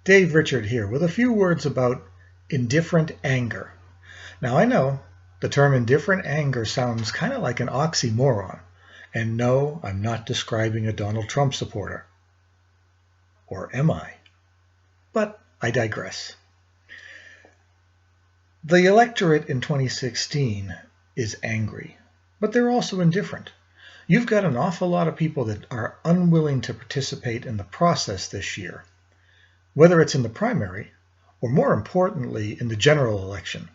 Dave Richard here with a few words about indifferent anger. Now I know the term indifferent anger sounds kind of like an oxymoron. And no, I'm not describing a Donald Trump supporter. Or am I? But I digress. The electorate in 2016 is angry, but they're also indifferent. You've got an awful lot of people that are unwilling to participate in the process this year, whether it's in the primary or, more importantly, in the general election.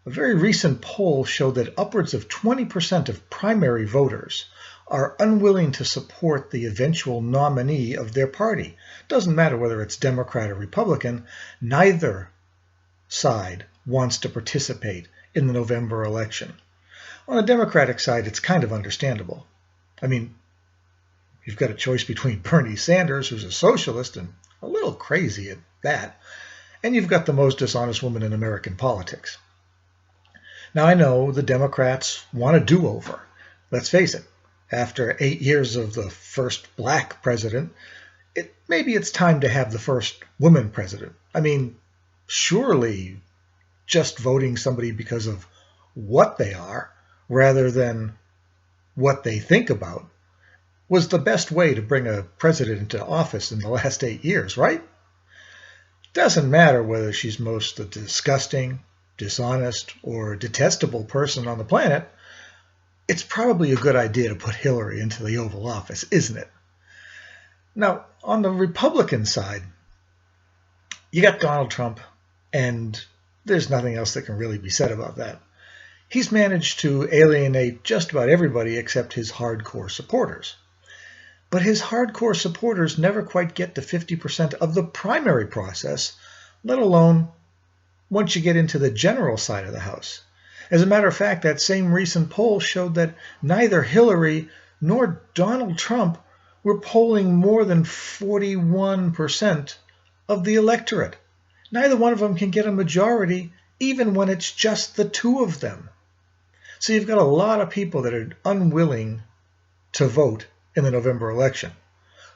A very recent poll showed that upwards of 20% of primary voters are unwilling to support the eventual nominee of their party. Doesn't matter whether it's Democrat or Republican, neither side wants to participate in the November election. On the Democratic side, it's kind of understandable. I mean, you've got a choice between Bernie Sanders, who's a socialist and a little crazy at that, and you've got the most dishonest woman in American politics. Now, I know the Democrats want a do-over. Let's face it, after 8 years of the first black president, maybe it's time to have the first woman president. I mean, surely just voting somebody because of what they are rather than what they think about was the best way to bring a president into office in the last 8 years, right? Doesn't matter whether she's most the disgusting, dishonest, or detestable person on the planet. It's probably a good idea to put Hillary into the Oval Office, isn't it? Now, on the Republican side, you got Donald Trump, and there's nothing else that can really be said about that. He's managed to alienate just about everybody except his hardcore supporters. But his hardcore supporters never quite get to 50% of the primary process, let alone once you get into the general side of the House. As a matter of fact, that same recent poll showed that neither Hillary nor Donald Trump were polling more than 41% of the electorate. Neither one of them can get a majority, even when it's just the two of them. So you've got a lot of people that are unwilling to vote in the November election,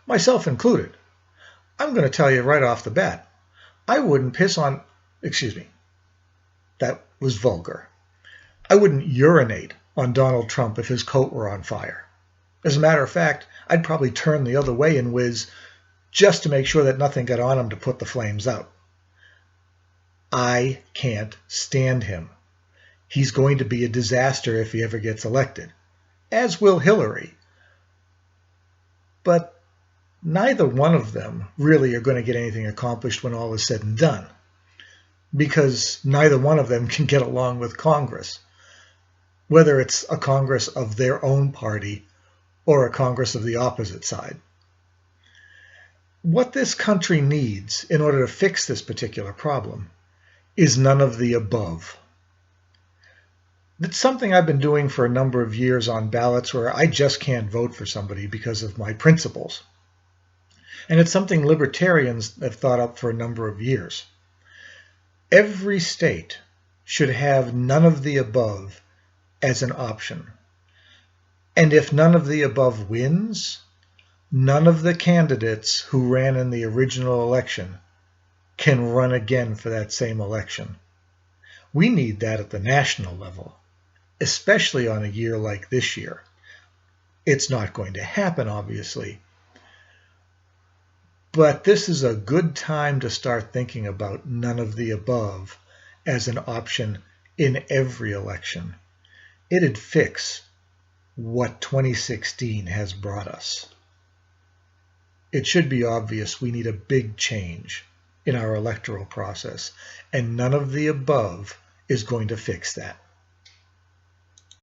myself included. I'm going to tell you right off the bat, I wouldn't that was vulgar. I wouldn't urinate on Donald Trump if his coat were on fire. As a matter of fact, I'd probably turn the other way and whiz just to make sure that nothing got on him to put the flames out. I can't stand him. He's going to be a disaster if he ever gets elected, as will Hillary. But neither one of them really are going to get anything accomplished when all is said and done, because neither one of them can get along with Congress, whether it's a Congress of their own party or a Congress of the opposite side. What this country needs in order to fix this particular problem is none of the above. It's something I've been doing for a number of years on ballots where I just can't vote for somebody because of my principles. And it's something libertarians have thought up for a number of years. Every state should have none of the above as an option. And if none of the above wins, none of the candidates who ran in the original election can run again for that same election. We need that at the national level, especially on a year like this year. It's not going to happen, obviously, but this is a good time to start thinking about none of the above as an option in every election. It'd fix what 2016 has brought us. It should be obvious we need a big change in our electoral process, and none of the above is going to fix that.